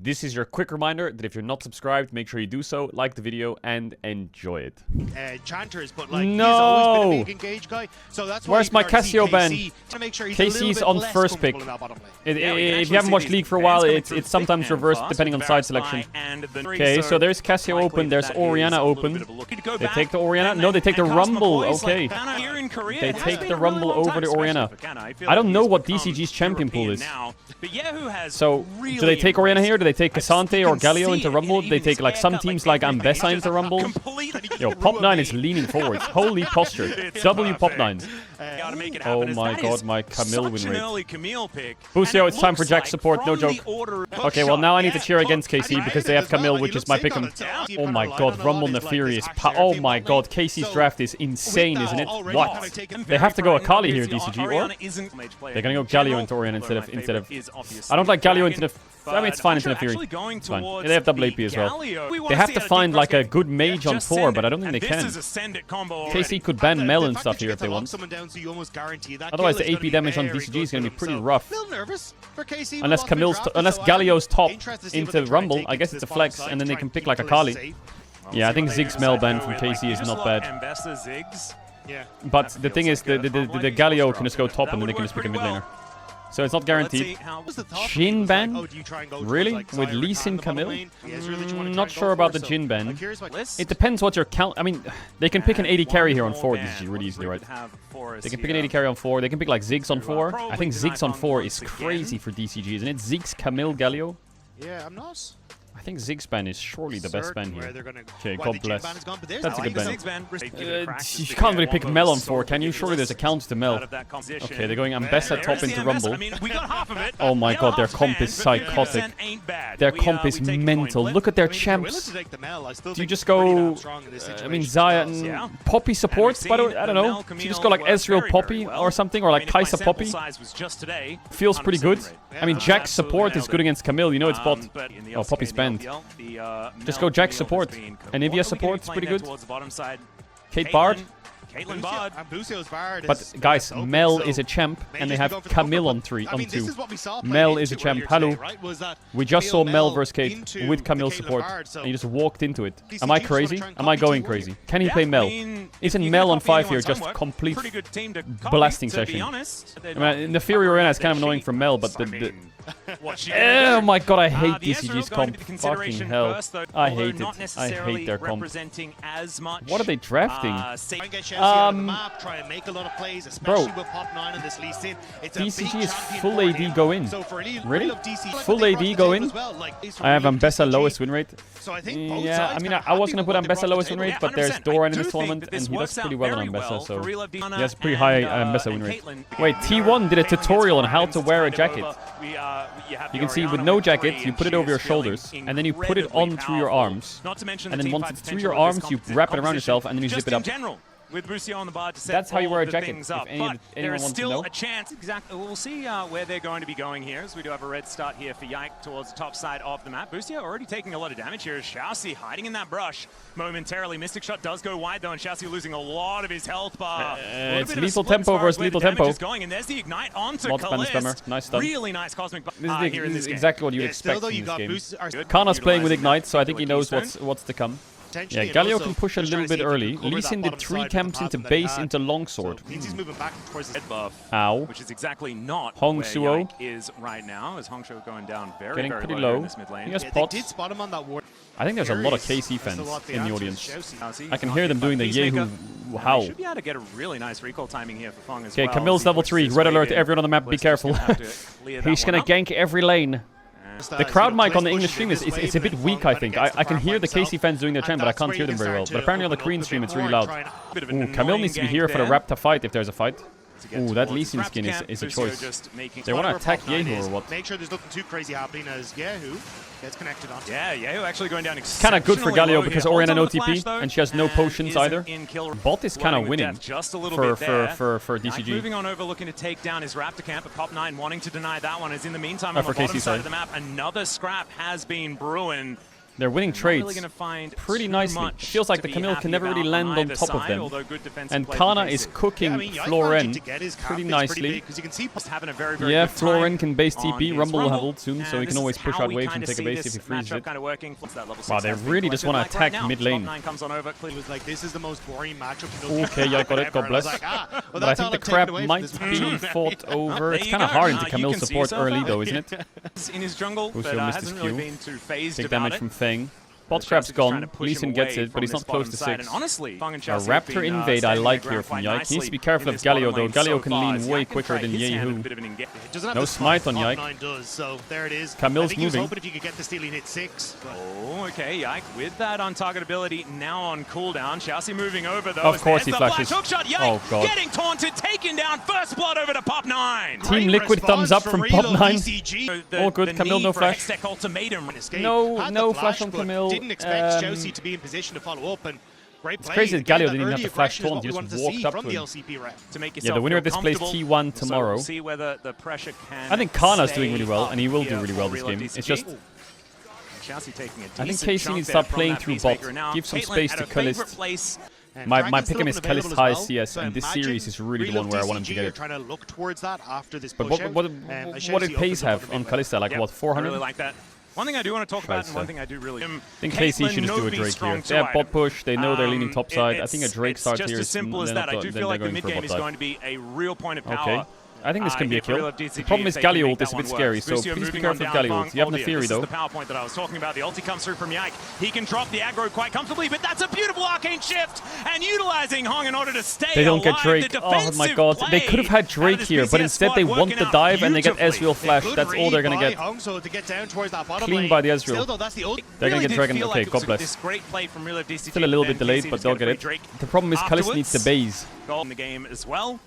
this is your quick reminder that if you're not subscribed, make sure you do so, like the video, and enjoy it. Chanters, but like No! he's always been a big engaged guy, so that's why Where's my Cassio ban? To make sure he's KC's on first pick. If you haven't watched League for a while, it's sometimes reversed depending on side selection. Okay, so there's Cassio open, there's Orianna open. They take the Orianna? No, they take the Rumble, okay. They take the Rumble over the Orianna. I don't know what DCG's champion pool is. So, do they take Orianna here? Do they take Cassante or Galio into Rumble? Do they take like some teams like Ambessa into Rumble? Yo, Pop9 is leaning forward. Holy posture. W Pop9. Oh my god, my Camille win rate. Busio, it's time for Jack support, no joke. Okay, well now I need to cheer against KC because they have Camille, which is my pick'em. Oh my god, Rumble Nefarious. Oh my god, KC's draft is insane, isn't it? What? They have to go Akali here, DCG, or? They're gonna go Galio into Orion instead of... I don't like Galio into the... I mean, it's fine into the Fury. It's fine. They have double AP as well. They have to find like a good mage on 4, but I don't think they can. KC could ban Mel and stuff here if they want. Otherwise, the AP damage on DCG is going to be pretty rough. Unless Galio's top into Rumble, I guess it's a flex, and then they can pick like Akali. Yeah, I think Ziggs Mel ban from KC is not bad. But the thing is, the Galio can just go top, and then they can just pick a mid laner. So it's not guaranteed. Jhin ban? Really? With Lee Sin Camille? Not sure about the Jhin ban. It depends what your count... I mean, they can pick an 80 carry here on 4 DCG really easily, right? They can pick an 80 carry on 4. They can pick like Ziggs on 4. I think Ziggs on 4 is crazy for DCG, isn't it? Ziggs, Camille, Galio? Yeah, I'm not... I think Ziggs ban is surely the best ban here. Okay, God bless. That's a good ban. You can't really pick Mel on 4, can you? Surely there's a counter to Mel. Okay, they're going Ambessa top into Rumble. Oh my god, their comp is psychotic. Their comp is mental. Look at their champs. Do you just go... I mean, Xayah... Poppy supports, by the way? I don't know. Do you just go like Ezreal Poppy or something? Or like Kai'Sa Poppy? Feels pretty good. I mean, Jack's support is good against Camille. You know it's bot. Oh, Poppy's banned. Just go Jack support. Anivia support is pretty good. Kate Bard. But guys, Mel is a champ, and they have Camille on 2. Mel is a champ. Hello. We just saw Mel versus Kate with Camille support, and he just walked into it. Am I crazy? Am I going crazy? Can he play Mel? Isn't Mel on 5 here just complete blasting session? I mean, the Fury Arena is kind of annoying for Mel, but the oh my god, I hate DCG's comp. Fucking hell. I hate it. I hate their comp. What are they drafting? Bro, DCG is full AD go in. Really? Full AD go in? I have Ambessa lowest win rate. Yeah, I mean, I was going to put Ambessa lowest win rate, but there's Doran in this tournament, and he does pretty well on Ambessa, so he has a pretty high Ambessa win rate. Wait, T1 did a tutorial on how to wear a jacket. You can see with no jacket, you put it over your shoulders, and then you put it on through your arms. And then once it's through your arms, you wrap it around yourself, and then you zip it up. With Busio on the bar to set That's how you wear a jacket, if anyone wants to know. There is still a chance. Exactly. We'll see where they're going to be going here, as we do have a red start here for Yike towards the top side of the map. Busio already taking a lot of damage here. Shousey hiding in that brush momentarily. Mystic Shot does go wide, though, and Shousey losing a lot of his health bar. It's lethal tempo versus lethal tempo. Going, and there's the Ignite onto Kalist. Nice stun. Really nice Cosmic This is exactly what you expect in this game. Kana's playing with Ignite, so I think he knows what's to come. Yeah, Galio can push a little bit early. Lee Sin did 3 camps into base into longsword. Ow. Which is exactly not Hong where Suo Yike is right now, as Hong Suo going down getting very pretty low low. in this mid lane. He has pots. I think there's a lot of KC fans in the audience. I can hear them doing the Yehu how. Should be able to get a really nice recall timing here for Fong as well. Okay, Camille's level 3. Red alert, everyone on the map, be careful. He's gonna gank every lane. The crowd mic on the English stream is a bit weak, I think. I can hear the KC fans doing their chant, but I can't hear them very well. But apparently on the Korean stream, it's really loud. Ooh, Camille needs to be here for the Raptor fight if there's a fight. Ooh, that Lee Sin skin is a choice. They want to attack Yehu or what? Make sure there's nothing too crazy happening as Yehu gets connected on. Yeah, Yehu actually going down kind of good for Galio because Orianna no TP and she has no potions either. Bot is kind of winning for DCG. Moving on over, looking to take down his Raptor camp, but Pop9 wanting to deny that one. As in the meantime, on the bottom side of the map, another scrap has been brewing. They're winning trades really pretty nicely. It feels like the Camille can never really land on top of them. And Kana is cooking Floren pretty nicely. Yeah, Floren can base TP. Rumble will have ult soon, so he can always push out waves and take a base if he freezes it. Wow, they really just want to attack mid lane. Okay, Yike got it, God bless. But I think the crab might be fought over. It's kind of hard into Camille support early though, isn't it? In his jungle, Lucio missed his Q. Big damage from Feng. Bot trap's gone. Lee Sin gets it, but he's not close to 6. A Raptor invade I like here from Yike. He needs to be careful of Galio though. Galio can lean way quicker than Yehu. No smite on Yike. Camille's moving. Oh, okay, Yike with that untargetability now on cooldown. Xiaoxi moving over though. Of course he flashes. Oh god. Getting taunted, taken down, first blood over to Pop 9. Team Liquid thumbs up from Pop 9. All good, Camille no flash. No flash on Camille. Didn't expect Josie to be in position to follow up, and great play. It's crazy that Galio didn't even have to flash taunt, he just walked up to him. Yeah, the winner of this plays T1 tomorrow. I think Kana's doing really well, and he will do really well this game. It's just... I think KC needs to start playing through bot, give some space to Kalist. My pick'em is Kalist high CS, and this series is really the one where I want him to get it. But what did Pace have on Kalista? Like what, 400? One thing I do want to talk about, and one thing I do really... I think KC should just do a Drake here. They have bot push, they know they're leaning top side. I think a Drake start here is... It's just as simple as that. I do feel like the mid game is going to be a real point of power. Okay. I think this can be a kill. The problem is Galio ult is a bit scary, so please be careful with Galio ult. You have the theory though. This is the power point that I was talking about. The ulti comes through from Yike. He can drop the aggro quite comfortably, but that's a beautiful arcane shift, and utilizing Hong in order to stay They don't get Drake. Oh my god. They could have had Drake here, but instead they want the dive and they get Ezreal flash. That's all they're gonna get. Clean by the Ezreal. They're gonna get Dragon. Okay, God bless. Still a little bit delayed, but they'll get it. The problem is Kalist needs the base. In the game as well.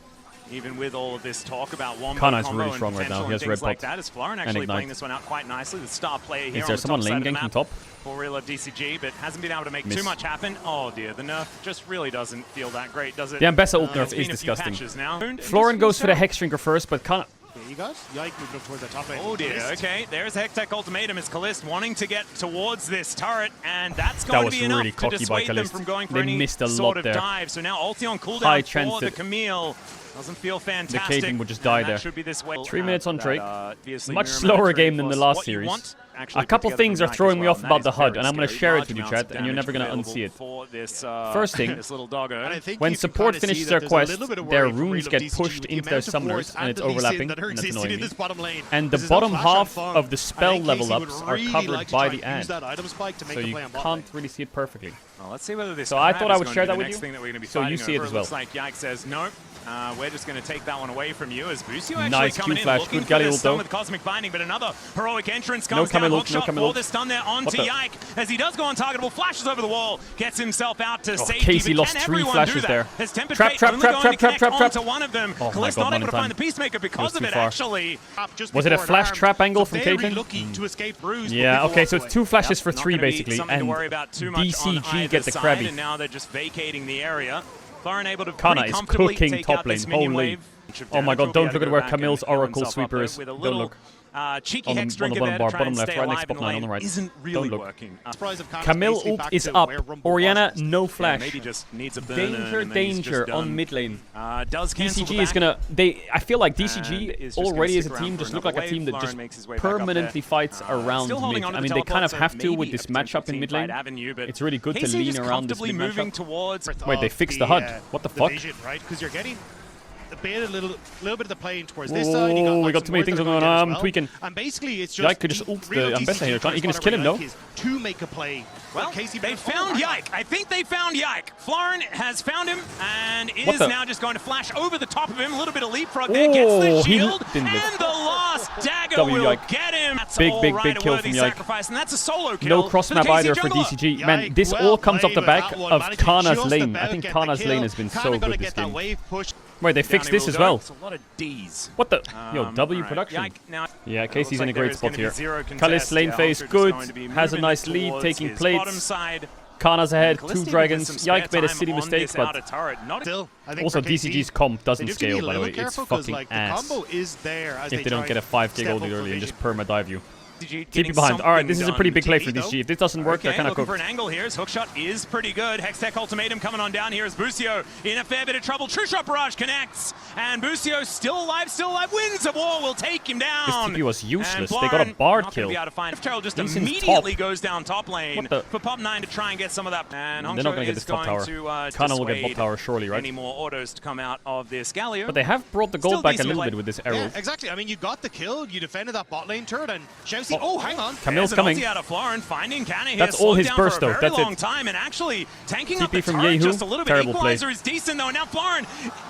Even with all of this talk about one Kana is really strong right now. He has red like pot that, is Floren actually playing this one out quite nicely. The star player here. Is there someone lane ganking top? For real of DCG, but hasn't been able to make too much happen. Oh dear, the nerf just really doesn't feel that great, does it? The Ambessa ult nerf is disgusting. Floren goes for the Hex Drinker first, but Kana... There you go. Yike moving up towards that top lane. Oh dear, okay. There's Hextech Ultimatum as Kalist wanting to get towards this turret, and that's going to be enough really to dissuade them from going for any missed a sort lot of there. dive. So now ulti on cooldown for the Camille. Doesn't feel fantastic. The Caedrel would just die there. Should be this way. 3 minutes on Drake. Much slower game than the last series. A couple things are throwing me off about the HUD, and I'm going to share it with you, chat, and you're never going to unsee it. First thing, when support finishes their quest, their runes get pushed into their summoners, and it's overlapping, and that's annoying me. And the bottom half of the spell level ups are covered by the ad, so you can't really see it perfectly. Well, let's see whether this so I thought I would share that with you, so you see it as well. Looks like Yike says no. We're just going to take that one away from you as Busio actually nice coming Q flash, good Galio ult though. With Cosmic Binding, but another heroic entrance comes down. No the stun there onto Yike as he does go untargetable, flashes over the wall, gets himself out to safety. Casey lost 3 flashes there. Trap. Onto one of them. Oh my god, not able to find the Peacemaker because of it actually. Was it a flash trap angle from Caitlyn? Yeah, okay, so it's 2 flashes for 3 basically, and DCG get the Krabby. And now they're just vacating the area. Floren able to Kana is cooking top lane, holy. Oh my god, don't look at where Camille's Oracle Sweeper is. Don't look. Cheeky on the bottom bar, bottom left, right next to Pop 9 on the right. Don't look. Camille ult is up. Orianna, no flash. Danger on mid lane. DCG is gonna... I feel like DCG already as a team just look like a team that just permanently fights around mid. I mean, they kind of have to with this matchup in mid lane. It's really good to lean around this mid matchup. Wait, they fixed the HUD. What the fuck? A little bit of the playing towards this side. We got too many things going on. I'm tweaking. And basically, it's just Yike could just ult the Ambessa here. You can just kill him, no? To make a play. Well, they found Yike. I think they found Yike. Floren has found him and is now just going to flash over the top of him. A little bit of leapfrog there. Gets the shield. And the last dagger will get him. That's big kill from Yike. And that's a solo kill. No cross map either for DCG. Man, this all comes off the back of Kana's lane. I think Kana's lane has been so good this game. Wait, they fixed this as well. It's a lot of Ds. What the? Yo, W production. Yeah, Casey's in a great spot here. Kalist lane phase, good. Has a nice lead, taking plates. Kana's ahead, 2 dragons. Yike made a silly mistakes, but also DCG's comp doesn't scale, by the way. It's fucking ass. If they don't get a 5k gold early and just perma dive you. TP behind. Alright, this is a pretty big play for DCG. If this doesn't work, they're kind of looking cooked. for an angle here. His hookshot is pretty good. Hextech Ultimatum coming on down here as Busio in a fair bit of trouble. True Shot Barrage connects, and Busio still alive, Winds of War will take him down. This TP was useless. They got a Bard kill. Caedrel just Lee's immediately goes down top lane for Pop9 to try and get some of that. And they're not going to get this top tower. Kana will get bot tower surely, right? Any more autos to come out of this Galio. But they have brought the gold back a little bit with this arrow. Yeah, exactly. I mean, you got the kill, you defended that bot lane turret, and Chelsea. Oh, hang on. Camille's coming. Out of Florin, finding Kana here. That's all his down burst, for a though. very That's long it. time, and actually tanking TP up the from turret Yehu. just a little bit. Terrible play. Equalizer is decent though. Now Florin,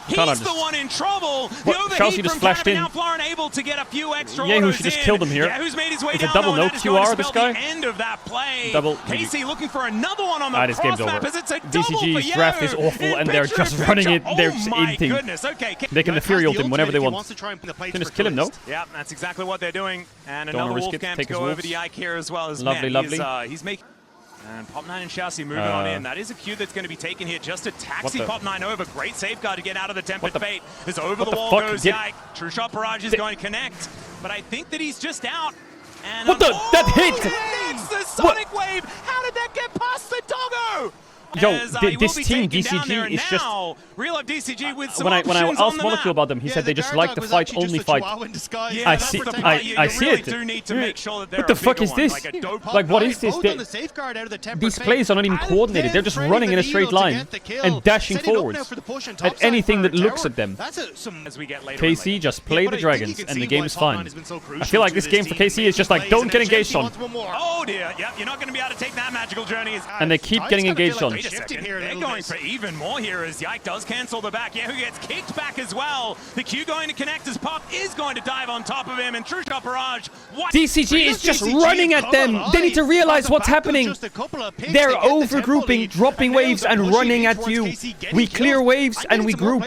he's Kana the just- one in trouble. The What? Chelsea overheat just from flashed Kana, in. now Florin able to get a few extra Yehu autos should just in. kill them here. Yehu's made his way It's a down double though, no and that is going QR, to this spell guy. the end of that play. Double- Casey looking for another one on the This game's cross map over. as it's a double for DCG's Yehu. draft is awful, In and they're picture just in running it. picture. They're Oh just my eating. goodness. Okay. They can Fury ult him whenever they want. Can just kill him, no? Yeah, that's exactly what they're doing. And Don't wanna another risk wolf it, camp take to his go over wolves. the Ike here as well as Lovely, man, lovely. he's making. And Pop9 and Chelsea moving on in. That is a Q that's going to be taken here just to taxi Pop9 over. Great safeguard to get out of the Tempered Fate. As over the wall goes Yike. True Shot Barrage is going to connect. But I think that he's just out. And What the? That hit! It's the Sonic Wave! How did that get past the doggo? Yo, As, this will be team taken down there DCG is just. now. Real life DCG with some When I options asked on the Molecule map. about them, he said they just like to fight, only fight. Yeah, I that's see- the I- part. You I see really it. do need to make sure that What the fuck is this? Like a dope Like, what is this? These plays are not even coordinated. They're just running in a straight line and dashing forwards at anything that looks at them. As we get later KC just play the dragons, and the game is fine. I feel like this game for KC is just like, don't get engaged on. Oh dear, yep, you're not going to be able to take that magical journey. And they keep getting engaged on. Wait a second, they're going for even more here as Yike does cancel the back. Yehu gets kicked back as well. The Q going to connect as Pop is going to dive on top of him, and True Shot Barrage. DCG is just running at them. They need to realize what's happening. They're over-grouping, dropping waves, and running at you. We clear waves, and we group.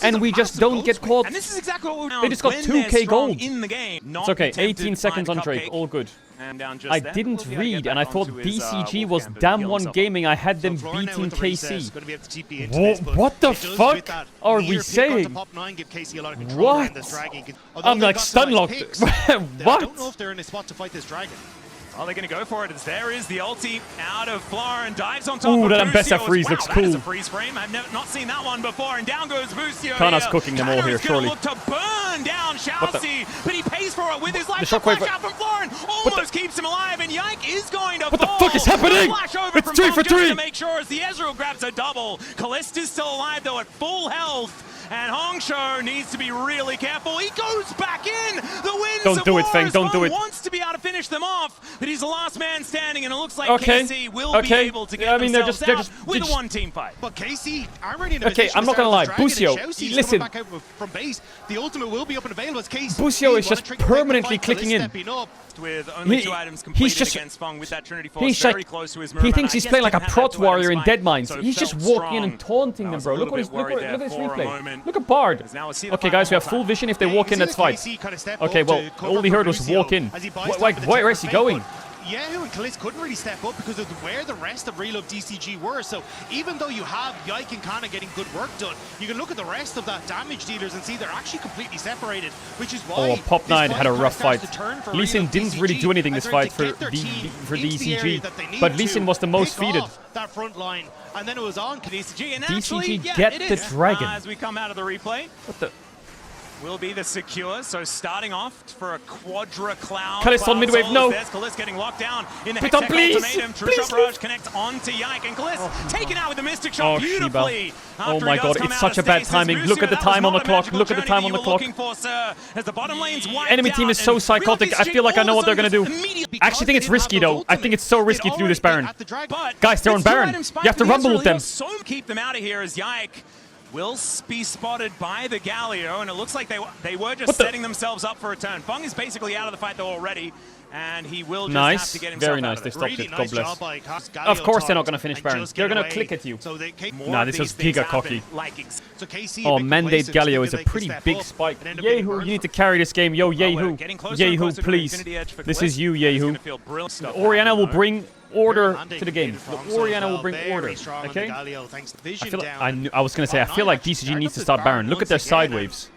And we just don't get caught. And this is exactly what we They just got 2k gold. in the game. It's okay, 18 seconds on Drake, all good. I didn't read, and I thought DCG was damn one gaming. I had them beating KC. What the fuck are we saying? What? I'm like stunlocked. What? I don't know if they're in a spot to fight this dragon. Oh, they're going to go for it. As there is the ulti out of Florin and dives on top Ooh, of that Busio. Ambessa freeze looks That is cool. a freeze frame. I've not seen that one before. And down goes Busio. Kana's cooking them all here, surely. Look to burn down Chelsea, but he pays for it with his life. The shockwave. Flash out from Florin almost keeps him alive, and Yike is going to fall. What the fuck is happening? Flash over It's from 3 Pop for just 3. to make sure as the Ezreal grabs a double. Callista's still alive though at full health. And Hongsho needs to be really careful. He goes back in. The Winds Don't of do it, War Feng. as Don't well do it. Wants to be able to finish them off, but he's the last man standing, and it looks like Okay. KC will be able to get I mean, they're themselves just out with a one-team fight. But KC are already in a Okay, position I'm to not gonna lie. start the dragon, Busio, and Chelsea's listen. coming back out from base. The ultimate will be up and available as KC. Busio is just wanna trigger permanently the fight, clicking in. stepping up. With only 2 items completed just- against Feng with that Trinity Force He's very like, close to his he Merman. thinks I he's guess playing like a didn't have prot that 2 items warrior in fight, Dead Mines. so He's just felt walking in and strong. taunting I them, was bro. a Look little at bit worried there this for a replay. moment. Look at Bard. Because now we'll see the Okay, final guys, we have one. full vision if they Yeah, walk you in, can that's see fine. KC kinda step Okay, up well, to cover all he heard for was Busio walk in. as he buys Why- time why- for the where temper is he fate, going? but Yehu and Kalist couldn't really step up because of where the rest of Real of DCG were. So even though you have Yike and Kana getting good work done, you can look at the rest of that damage dealers and see they're actually completely separated, which is why Pop9 had a rough fight. Lee Sin Sin didn't really do anything this fight for DCG, but Lee Sin was the most feeded. That front line, and then it was on DCG, and DCG actually, yeah, get it the is. dragon. As we come out of the replay, What the? will be the secure. So starting off for a Quadra Cloud. Kalist on mid wave, no. There's Kalist getting locked down in the Pick up, Hextech please. Ultimatum. True Shot Barrage connects onto Yike, and Kalist taken out with the Mystic Shot beautifully. Oh my god, it's such a bad timing. Look at the time on the clock. Look at the time on the clock. Enemy team is so psychotic. I feel like I know what they're gonna do. I actually think it's risky though. I think it's so risky to do this Baron. Guys, they're on Baron. You have to rumble with them. So keep them out of here as Yike will be spotted by the Galio, and it looks like they were just setting themselves up for a turn. Feng is basically out of the fight though already, and he will just have to get himself Very nice. out They of stopped it. it. God bless. Of course they're not going to finish Baron. They're going to click at you. Nah, this was giga cocky. Oh, Mandate Galio is a pretty big spike. Yehu, you need to carry this game. Yo, Yehu. Yehu, please. This is you, Yehu. Orianna will bring order to the game. The Orianna will bring order, okay? I was going to say, I feel like DCG needs to start Baron. Look at their side waves.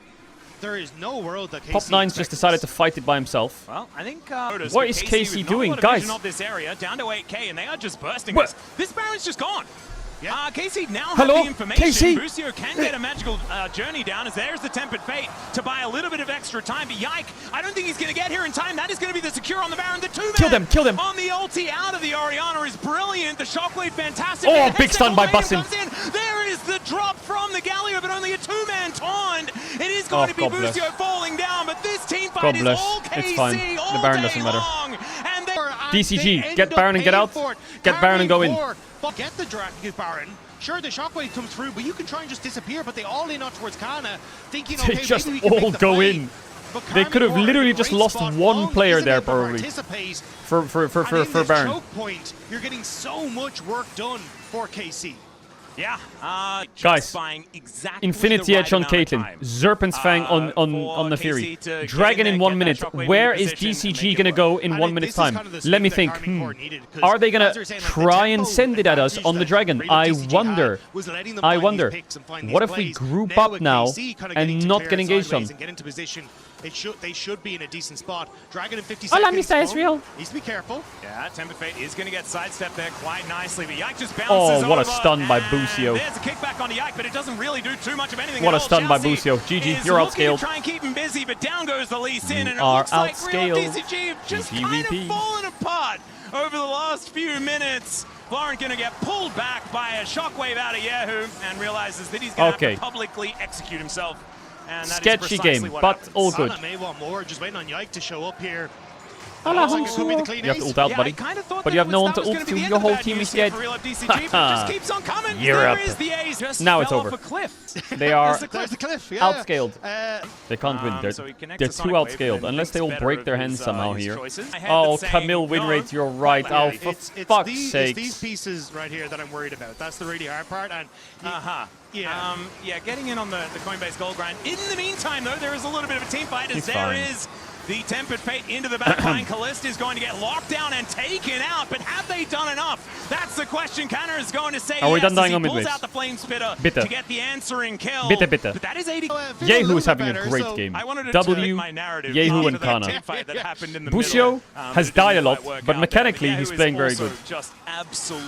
there is no world that Pop 9's just decided to fight it by himself. Well, I think what is KC doing, guys? Of this area, down to 8k, and they are just bursting what? this. Baron's just gone. Yeah. KC now Hello? has the information. KC? Busio can get a magical journey down, as there's the Tempered Fate to buy a little bit of extra time. But Yike, I don't think he's going to get here in time. That is going to be the secure on the Baron. The two-man Kill them. on the ulti out of the Orianna is brilliant. The Shockwave, fantastic. Oh, big stun by Bussin. There is the drop from the Galio, but only a two-man taunt. It is going to be Busio falling down, but this team fight is all KC. It's fine. The Baron doesn't matter. And DCG, get Baron and get out. Get Baron and go in. Get the Baron. Sure, the shockwave comes through, but you can try and just disappear. But they all lean out towards Kana, thinking, okay, They just maybe we can all make the go play. in. But They could have Carmen literally Ward, just great lost spot. one Long player isn't there, able to probably. participate. For And in this Baron. choke point, you're getting so much work done for KC. Yeah, guys, buying exactly Infinity the Edge on right amount of Caitlyn, time. Serpent's Fang on the Fury, Dragon in 1 minute. Where is DCG gonna go in 1 minute's time? Let me think. Are they gonna try and send it at us on the Dragon? I wonder. What if we group up now and not get engaged on? They should be in a decent spot. Dragon in 50 Hola, seconds. Mr. Israel. Needs to be careful. Yeah, Tempered Fate is going to get sidestepped there quite nicely, but Yike just bounces Oh, what a over, stun by and Busio. There's a kickback on Yike, but it doesn't really do too much of anything. What at a stun by Chelsea Busio. GG, is you're looking outscaled. to try and keep him busy, but down goes the Lee Sin, and it are looks like Real outscaled. DCG have just GG kind VP. of fallen apart over the last few minutes. Florent going to get pulled back by a shockwave out of Yahoo and realizes that he's going to have to publicly execute himself. And that sketchy is game, but happens. all good. Sana may want more, just waiting on Yike to show up here. You have to ult out, buddy. But you have no one to ult to. Your whole team is dead. You're up. Now it's over. They are There's the cliff, yeah. outscaled. They can't win. They're too outscaled. Unless they all break their hands somehow here. Oh, Camille win rate, you're right. Oh, for fuck's sake. It's these pieces right here that I'm worried about. That's the really hard part. And yeah, getting in on the Coinbase gold grind. In the meantime, though, there is a little bit of a team fight as there is the Tempered Fate into the backline. Callista is going to get locked down and taken out, but have they done enough? That's the question. Canner is going to say Are we yes done dying as on he mid pulls base? out the Flame Spitter Bitter. to get the answering kill. Bitter. But that is 80. Yehu is having a great game. W, Yehu and Kana. Busio has died a lot, but mechanically he's playing very good.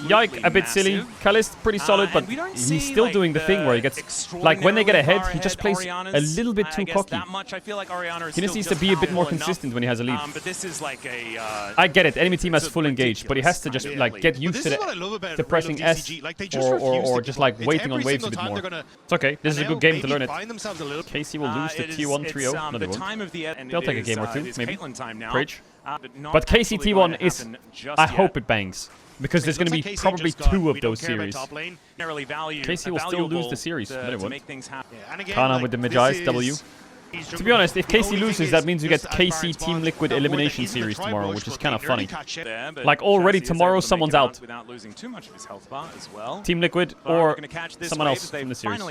Yike a bit silly. Kalist pretty solid, but he's still doing the thing where he gets, like when they get ahead, he just plays a little bit too cocky. He just needs to be a bit more consistent when he has a lead. But this is like a I get it, enemy team has full engage, but he has to just like get used to pressing S or just like waiting on waves a bit more. It's okay, this is a good game to learn it. KC will lose the T1 trio. No, they won't. They'll take a game or two, maybe. Preach. But KC T1 is, I hope it bangs. Because there's going to be probably 2 of those series. KC will still lose the series, but it won't. Kana with the Magi's W. To be honest, if KC loses, that means you get KC Team Liquid Elimination Series tomorrow, which is kind of funny. Like already tomorrow, someone's out. Team Liquid or someone else from the series.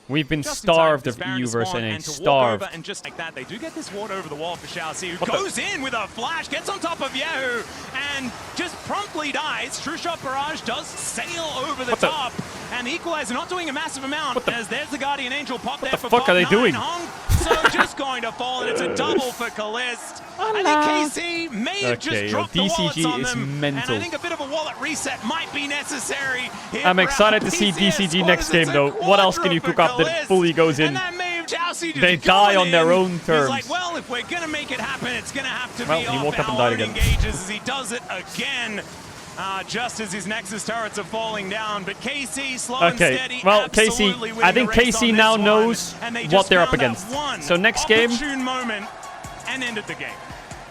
We've been starved of EU versus NA. Starved. And just like that, they do get this ward over the wall for Xiaoxi, who goes in with a flash, gets on top of Yahoo, and just promptly dies. True Shot Barrage does sail over the top. And the Equalizer not doing a massive amount, as there's the Guardian Angel pop there for What the fuck are they doing? So just going to fall, and it's a double for Callist. I think KC may have just dropped the wallets on them, and I think a bit of a wallet reset might be necessary. I'm excited to see DCG next game, though. What else can you cook up that fully goes in? They die on their own terms. He's like, well, if we're going to make it happen, it's going to have to well, be he walked up and died again. Engages as he does it again. Just as his Nexus turrets are falling down, but KC slow and steady. Well, KC, I think KC now knows what they're up against. So next game, moment and ended the game.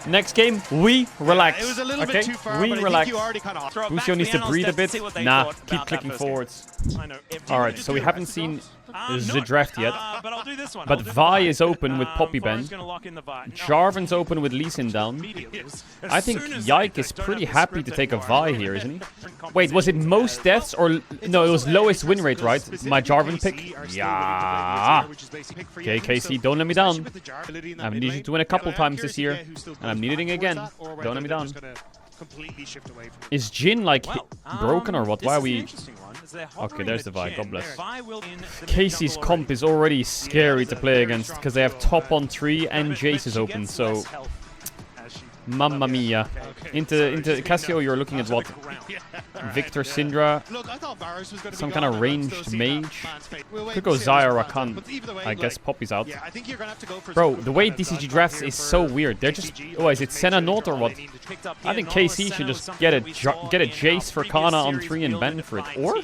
Next game, we relax. It was a little bit too far, we but relax. I think you already kind of Busio needs to breathe a bit. Nah, keep clicking forwards. Alright, so we haven't seen the draft yet. But Vi is open with Poppy Ben. Jarvan's open with Lee Sin down. I think Yike is pretty happy to take a Vi here, isn't he? Wait, was it most deaths or... No, it was lowest win rate, right? My Jarvan pick? Yeah. Okay, KC, don't let me down. I've needed you to win a couple times this year, and I'm needing again. Don't let me down. completely shift away from it. Is Jin like broken or what? Why are we... Okay, there's the Vi, God bless. Casey's comp is already scary to play against because they have top on 3 and Jace is open, so... Mamma mia. Into Cassio, you're looking at what? Victor, Syndra, some kind of ranged mage. Could go Xayah or Rakan. I guess Poppy's out. Bro, the way DCG drafts is so weird. They're just... Oh, is it Senna Note or what? I think KC should just get a Jace for Kana on 3 and ban for it. Or?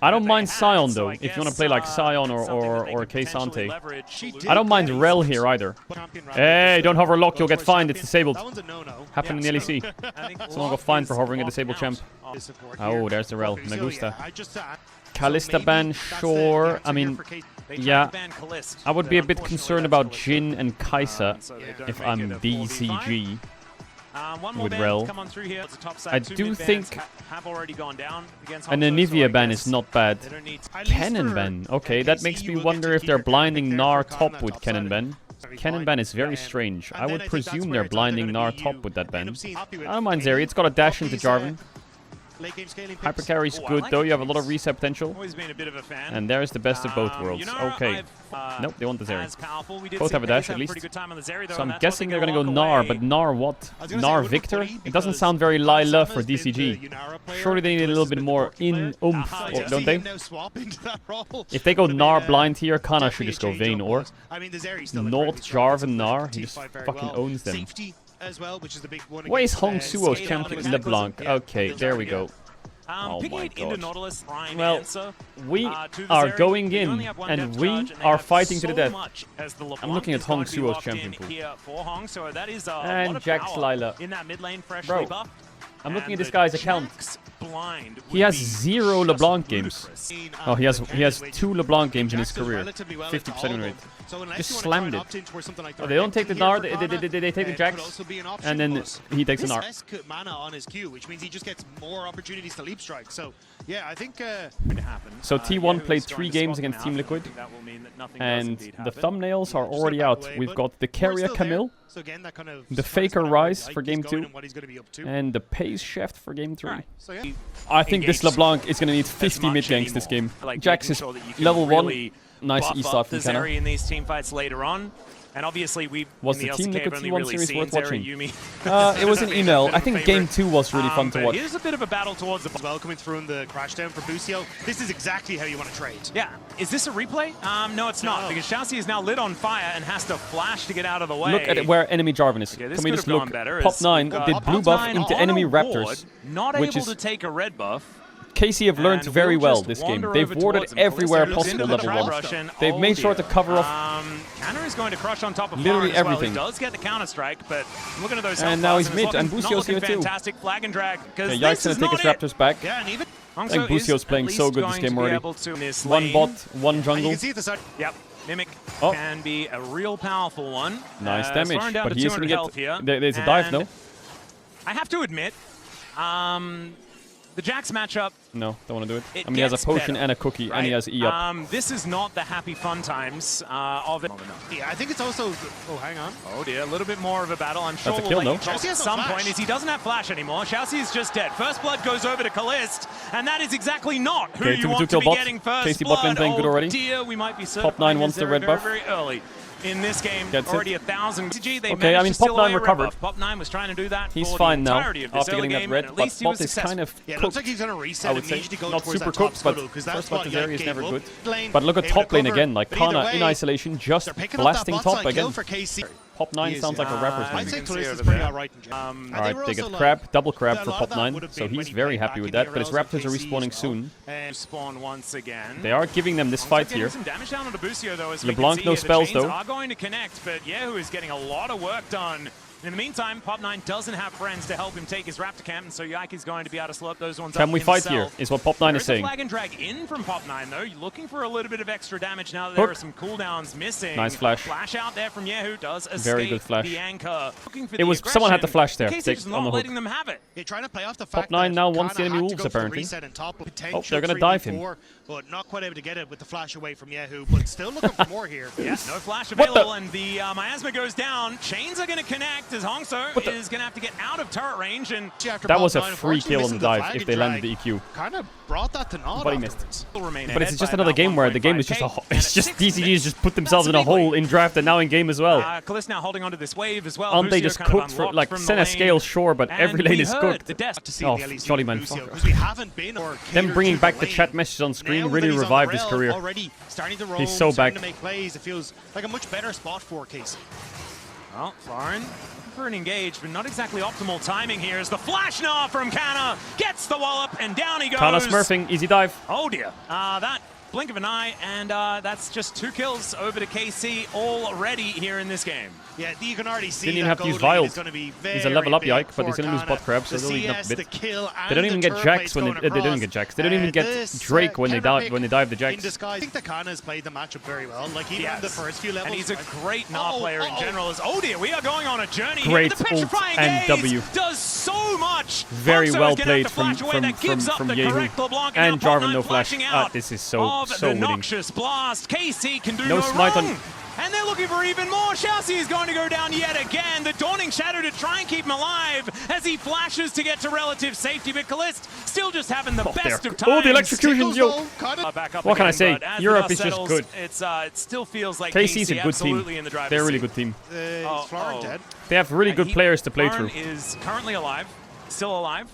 I don't mind Sion though, if you want to play like Sion or K-Sante. I don't mind Rel here either. Hey, don't hover lock, you'll get fined, it's disabled. Happened in the LEC. Someone got fined for hovering a disabled champ. Oh, there's the Rel. Me gusta. Kalista ban, sure. I mean, yeah. I would be a bit concerned about Jin and Kai'Sa if I'm DCG. With Rel. I do think an Anivia ban is not bad. Cannon ban. Okay, that makes me wonder if they're blinding Gnar top with Cannon ban. Cannon ban is very strange. I would presume they're blinding Gnar top with that ban. I don't mind Zeri. It's got a dash into Jarvan. Hypercarry's good though, you have a lot of reset potential. And there's the best of both worlds. Okay. Nope, they want the Zeri. Both have a dash at least. So I'm guessing they're gonna go Gnar, but Gnar what? Gnar Victor? It doesn't sound very Lila for DCG. Surely they need a little bit more oomph, don't they? If they go Gnar blind here, Kana should just go Vayne or Nord, Jarvan, Gnar. He just fucking owns them. Why is Hong Suo's champion LeBlanc? Okay, there we go. Oh my god. Well, we are going in, and we are fighting to the death. I'm looking at Hong Suo's champion pool. And Jax Lila. Bro, I'm looking at this guy's account. He has 0 LeBlanc games. Oh, he has 2 LeBlanc games in his career. 50% win rate. Just slammed it. Oh, they don't take the Gnar, they take the Jax, and then he takes the Gnar. On his Q, which means he just gets more opportunities to leap strike. So yeah, I think so T1 played 3 games against Team Liquid, and the thumbnails are already out. We've got the Carrier Camille, the Faker Rise for game 2, and the Pace Chef for game 3. I think this LeBlanc is going to need 50 mid ganks this game. Jax is level 1. Nice E-start from Kenna. In these team fights later on. And obviously was the Team Liquid T1 series worth watching? It was an email. I think game 2 was really fun to watch. Here's a bit of a battle towards the ball coming through in the crash down for Busio. This is exactly how you want to trade. Yeah. Is this a replay? No, it's not. Because Xiaoxi is now lit on fire and has to flash to get out of the way. Look at where enemy Jarvan is. Can we just look? Pop 9 did blue buff into enemy Raptors. Not able to take a red buff. KC have learned very well this game. They've warded everywhere possible level 1. They've made sure to cover off Counter is going to crush on top of literally everything. He does get the counter strike, but look at those. And now he's mid, and Busio's here too. Fantastic flag and drag. Okay, Yike's gonna take his Raptors back. Yeah, and even I think Busio's playing so good this game already. 1 bot, 1 jungle. Yep. Mimic can be a real powerful one. Nice damage, but he is gonna get. There's a dive, no? I have to admit, the Jax matchup. No, don't want to do it. I mean, he has a potion and a cookie, and he has E up. This is not the happy fun times of it. Yeah, I think it's also. Oh, hang on. Oh dear, a little bit more of a battle. I'm sure that's a kill, no? At some point, is he doesn't have flash anymore. Xiaoxi is just dead. First blood goes over to Kalist, and that is exactly not who you want to be getting first Casey blood. bot lane playing good already. Dear, we might be Top 9 wants the red buff. Very early. In this game, already 1,000. Okay, I mean, Pop 9 recovered. Pop 9 was trying to do that. He's fine now after getting that red, but Pop is kind of cooked. Looks like he's gonna reset. I would say not super cooked, but first blood to Zeri is never good. But look at top lane again, like Kana in isolation, just blasting top again. Pop 9 sounds like a rapper's name. I'd say Kalist is pretty alright. Alright, they get crab, double crab for Pop 9, so he's very happy with that, but his Raptors are respawning soon. Spawn once again. They are giving them this fight here. Some damage down onto Busio, though, as LeBlanc no spells though. Are going to connect, but Yahoo is getting a lot of work done. In the meantime, Pop 9 doesn't have friends to help him take his Raptor camp, and so Yike is going to be able to slurp those ones up. Can we fight here, is what Pop 9 is saying. Flag and drag in from Pop 9, though. You're looking for a little bit of extra damage now that there are some cooldowns missing. Nice flash. Flash out there from Yahoo does escape very good flash. The anchor. It was someone had to flash there. Take on the letting them have it. Trying to play off the Pop 9 now wants the enemy wolves apparently. Oh, they're gonna dive him. but not quite able to get it with the flash away from Yahoo, but still looking for more here. Yeah, no flash available, and the miasma goes down. Chains are going to connect as Hongso is going to have to get out of turret range. And that was a free kill on the dive if they landed the EQ. Kind of brought that to naught. But he missed. But it's just another game where the game is just DCG's just put themselves in a hole in draft and now in game as well. Calist now holding onto this wave as well. Aren't they just cooked for, like, Senna scale, sure, but every lane is cooked. Oh, jolly man. Them bringing back the chat messages on screen really revived his career. He's so back. To make plays. It feels like a much better spot for Casey. Well, Florin for an engage, but not exactly optimal timing here as the flash gnaw from Kana gets the wallop and down he goes. Kana smurfing, easy dive. Oh dear. That blink of an eye, and that's just 2 kills over to KC already here in this game. Yeah, you can already see didn't even have to use Vials. He's a level up Yike, but he's going to lose bot crab, so they'll eat up a bit. They don't even get Jax when they don't get Jax. They don't even get Drake when they dive the Jax. I think the Kana's played the matchup very well. Like even the first few levels. And he's a great Gnaw player in general. As oh dear, we are going on a journey. Great the petrifying ult and W. Does so much. Very well played from Yehu. And Jarvan no flash. This is so winning. Noxious blast. KC can do no smite wrong. on. And they're looking for even more. Chelsea is going to go down yet again. The Dawning Shadow to try and keep him alive as he flashes to get to relative safety. But Calist still just having the best of times. Oh, the electrocutions, yo. What can I say? Europe is just good. It still feels like KC's a good team. They're a really good team. Dead? They have really good players to play through. Is currently alive. Still alive.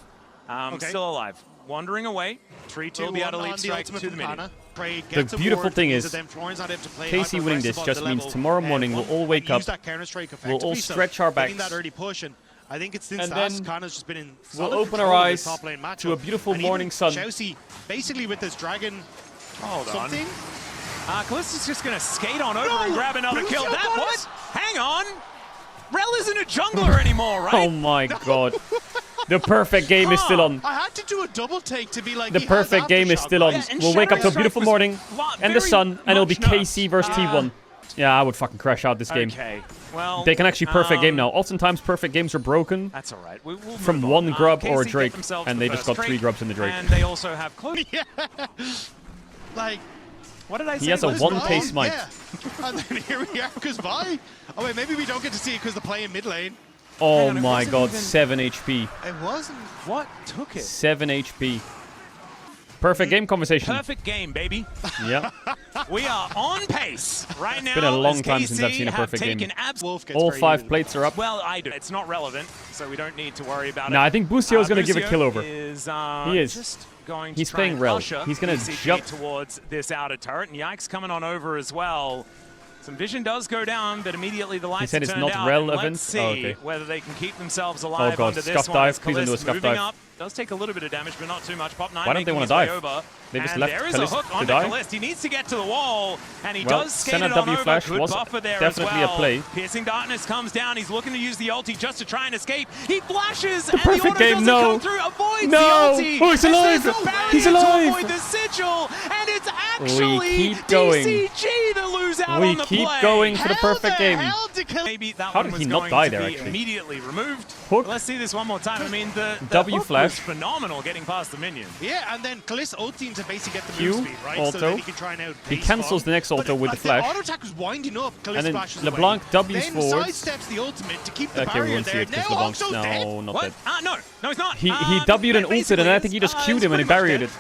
Still alive. Wandering away. 3-2 will be able to leap strike to the minion. The beautiful thing is, KC winning this just means tomorrow morning we'll all wake up, we'll all stretch our backs, I think it's since and then Kana's just been in we'll open our eyes to a beautiful morning sun. Chelsea, basically with this dragon something. Calist is just going to skate on over and grab another kill. That what? Hang on. Rel isn't a jungler anymore, right? Oh my god. The perfect game is still on. I had to do a double take to be like the perfect game is still on. We'll wake up to a beautiful morning and the sun, and it'll be KC versus T1. Yeah, I would fucking crash out this game. Well, they can actually perfect game now. Oftentimes perfect games are broken. That's all right. We'll from one grub or a Drake, and they just got 3 grubs in the Drake. And they also have close. Yeah. Like, what did I say? He has a 1-pace smite. Yeah. And then here we are, because Vi. Oh wait, maybe we don't get to see it because they're playing mid lane. Oh my god, 7 HP. It wasn't. What took it? 7 HP. Perfect game conversation. Perfect game, baby. Yeah. We are on pace right now. It's been a long time since I've seen a perfect game. All 5 plates are up. Well, I do. It's not relevant, so we don't need to worry about it. No, I think Busio is going to give a kill over. He is. Just he's playing Rel. He's going to jump towards this outer turret, and Yike's coming on over as well. Some vision does go down, but immediately the lights are turned out. He said it's not relevant. Let's see whether they can keep themselves alive under this scuff dive. Please don't do a scuff dive. Up. Does take a little bit of damage, but not too much. Pop 9. Why don't they want to dive? They just left there is a hook onto Calist. He needs to get to the wall, and he does skate Senna it on W over. flash Good was buffer there definitely as well. a play. Piercing Darkness comes down. He's looking to use the ulti just to try and escape. He flashes, the perfect and the game. No, avoids no. The ulti. Oh, he's alive. He's alive. To avoid the sigil, and it's actually we keep going. DCG that lose out we on the keep play. going for the perfect game. Maybe that How one did was he not going die to there, be actually? Immediately removed. Hook. Let's see this one more time. I mean, the W hook flash was phenomenal getting past the minion. Yeah, and then Calist ult team to basically get the Q, move speed, right? auto. So that he can try and outpace he cancels Fong. the next auto with the flash. The auto attack was winding up. Calist and then flashes LeBlanc away. W's then forward. sidesteps the ultimate to keep the Okay, we barrier won't see there. it because Now LeBlanc's Hongso's dead. no, not What? dead. No, he's not. He W'd and ulted, and I think he just Q'd him and he barriered it.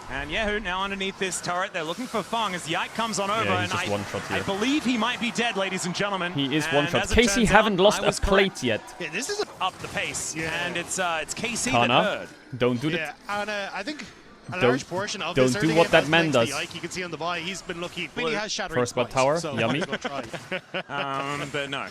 And Yahoo now underneath this turret. They're looking for Fong as Yike comes on over. Yeah, he's and just one shot here. I believe he might be dead, ladies and gentlemen. He is and one shot. as it KC turns haven't out, lost I a was plate correct. yet. Yeah, this is Up the pace. Yeah. And it's KC Kana, that heard. don't do that. Yeah, and I think a large portion of don't this do what that man does. Yike, you can see on the buy, he's been lucky. But he has shattering First blood twice, tower, so yummy. But no,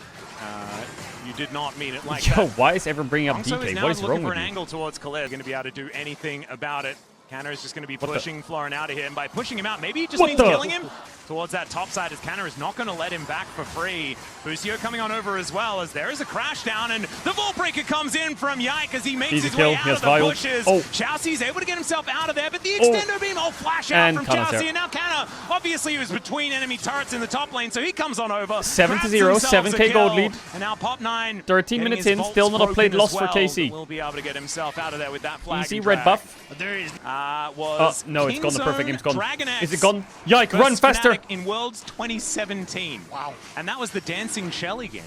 you did not mean it like Yo, that. why is everyone bringing up Hongso DK? is now What is looking wrong for with an you? angle towards Calist. Going to be able to do anything about it. Canner is just going to be pushing Florin out of here, and by pushing him out, maybe he just means killing him. towards that top side as Canna is not going to let him back for free. Busio coming on over as well as there is a crash down, and the Vault Breaker comes in from Yike as he makes his way out of the bushes. Chelsea able to get himself out of there, but the extendo beam, flash out from Chelsea, and now Canna, obviously he was between enemy turrets in the top lane, so he comes on over. 7-0, 7k gold lead. And now Pop9, 13 minutes in, still not a played loss for KC. Will be able to get himself out of there with that flag. Easy red buff. There is no, it's gone. The perfect game's gone. Dragon Is it gone? Yike, run faster! In Worlds 2017. Wow. And that was the Dancing Shelly game.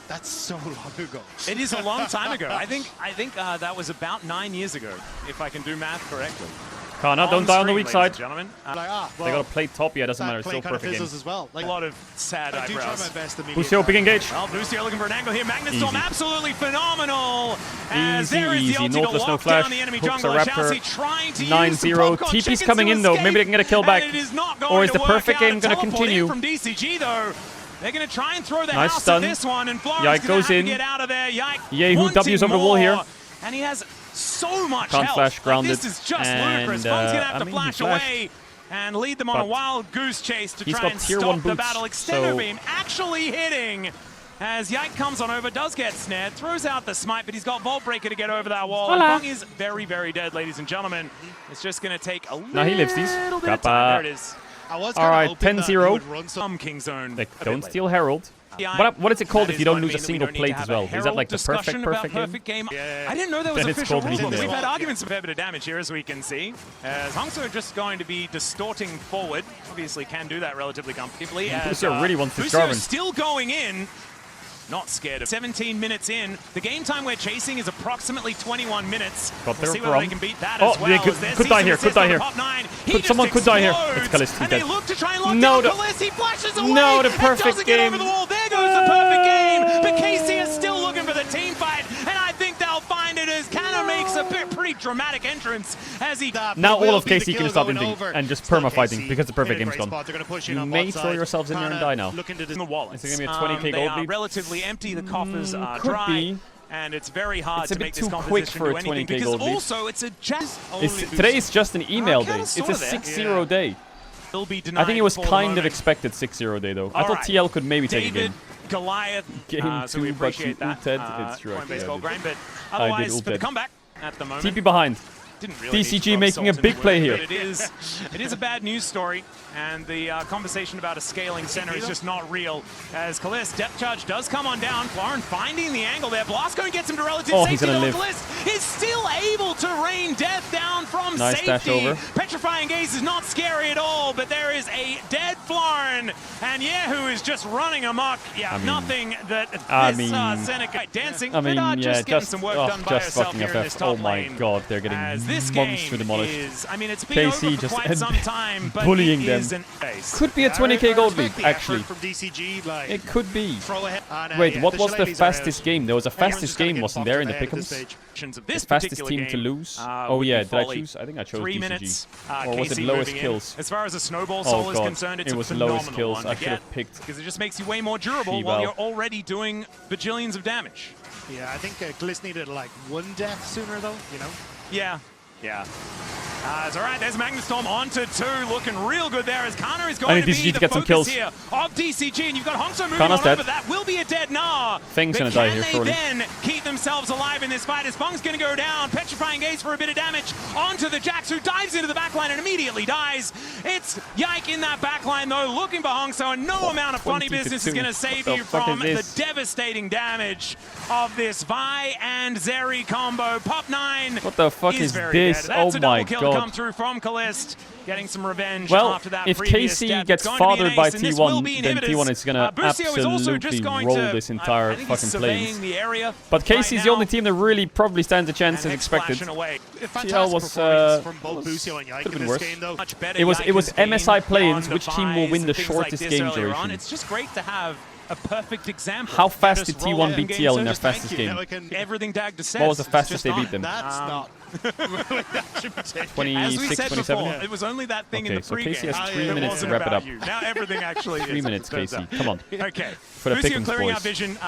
That's so long ago. It is a long time ago. I think that was about 9 years ago, if I can do math correctly. Kana, don't die on the weak side. Gentlemen. They got a play top. Yeah, doesn't matter. It's still perfect game. As well. Like, a lot of sad I do try eyebrows. my best to Busio, big engage. Well, Busio looking for an angle here. Magnustorm Easy. absolutely phenomenal. As Easy, there is easy. the ulti Nautilus, to no lock flash. down the enemy Hooks a jungler. Raptor. Chelsea trying to 9-0. TP's coming in though. Maybe they can get a kill back. Or is the perfect game going to continue? From DCG though. They're going to try and throw the Nice house stun. at this one, and Florence Yike goes in. get out of there. Yike Yehu W's over the wall here. And he has so much Can't health. flash, grounded. Like, this is just and, ludicrous. Fun's going to have I to mean, flash away and lead them on a wild goose chase to he's try got and tier stop 1 the boots, battle. Extender beam actually hitting as Yike comes on over, does get snared, throws out the smite, but he's got Vault Breaker to get over that wall. And Fung is very, very dead, ladies and gentlemen. It's just going to take a little he lives these. bit of time. There it is. Alright, 10-0. Some King Zone. They don't steal Herald. What is it called if you don't lose a single plate as well? Is that like the perfect game? Yeah. I didn't know there was Then it's official called rules. Email. We've had arguments of a fair bit of damage here, as we can see. As Hongso just going to be distorting forward. Obviously can do that relatively comfortably. Busio really wants this Busio Jarvan. still going in. Not scared of 17 minutes in. The game time we're chasing is approximately 21 minutes. Got We'll their see whether they can beat that Oh, as well. they could die here, could die here. Someone could die here. It's Kalist, he's And they dead. look to try and lock No, down the- Kalist. He flashes away. No, the and perfect doesn't get game. over the wall. There goes the perfect game. But KC is still looking for the team fight. And I think they'll find it as Canna makes a pretty dramatic entrance as he... Now all of KC can stop inting and just perma-fighting because the perfect game's gone. You may throw yourselves in there and die now. in the wallets. Is it going to be a 20k They gold are lead? relatively empty. The coffers are Could dry. be. And it's very hard It's a to bit make this too quick composition for a do anything 20k because gold lead. also it's a just Today is just an email day. Canna's It's a sorta there. 6-0 day. will be I denied think it was for the kind of moment. expected 6-0 day though. I All thought right. TL could maybe take a David, game. Goliath, Game so we 2, but appreciate you that. ulted. It's true, Coinbase actually, I gold did. grind, but I did otherwise for the ulted. comeback at the moment. TP behind. Didn't really need to DCG rub making a salt in big the play wound, here. but it is a bad news story, and the conversation about a scaling center is just not real. As Kalist, depth charge does come on down. Florin finding the angle there. Blasco gets him to relative Oh, he's safety. gonna though. live. Kalist is still able to rain death down from Nice safety. dash over. Petrifying Gaze is not scary at all, but there is a dead Florin, and Yehu is just running amok. Yeah, nothing that this Seneca dancing. I mean, but, yeah, just getting just, some work done by herself fucking here in this FF. top Oh my lane. god, they're getting As this monster game demolished. is, I mean, it's been KC over for just quite some time, but bullying it them. is an ace. Could be a 20k gold lead, From actually. DCG, like, It could be. throw ahead. And, Wait, yeah, what was the Shillelaghs are fastest out. game? There was a Everyone's fastest just gonna game, get wasn't bumped there, in the ahead at this pick'ems? Of this The fastest particular team game, to lose? would Oh yeah, be did I Folly. choose? I think I chose 3 DCG. minutes. Or was it KC lowest moving in. kills? As far as the snowball Oh soul is god, concerned, it's it a was phenomenal lowest kills. one I to should get, have picked. because it just makes you way more durable while you're already doing bajillions of damage. Yeah, I think Gliss needed like one death sooner though, you know? Yeah. It's all right. There's Magnustorm onto 2, looking real good there as Kana is going I to need be DCG to the get some focus kills. here of DCG, and you've got Hongso moving Kana's on dead. over. That will be a dead Gnar. Feng's But gonna die here, can surely. they then keep themselves alive in this fight as Feng's going to go down? Petrifying Gaze for a bit of damage onto the Jax, who dives into the backline and immediately dies. It's Yike in that backline though, looking for Hongso, and no amount of funny 20 to business is 2. going to save What the you fuck from is the this? devastating damage of this Vi and Zeri combo. Pop9 What the fuck is very this? dead. That's Oh a my double kill god. to come through from Kalist, getting some revenge Well, after that if previous KC death. gets It's going to be fathered an by ace, and this will T1, be then inhibitors. T1 is gonna Busio is also just absolutely going roll to, this entire I think fucking he's surveying plains. the area But right KC's the now, only team that really probably stands a chance as and expected. flashing away. Fantastic was, performance from both was- Busio and Yike could've in been this worse. game though. Much better It was Yike has MSI been play-ins, on which the team will win buys the and things like shortest this game earlier on. duration. It's just great to have a perfect example. How fast Just did roll T1 up beat in TL in game their so just fastest thank you. game? Now we can- Everything Dagda says. What was the it's fastest just they beat on. them? That's not 26, 27? Before, it was only that thing in the so pregame. Casey has 3 minutes to wrap it up. Now everything actually 3 is. minutes, Casey. Come on. Okay. For the Busio pick'ems, clearing boys. our vision.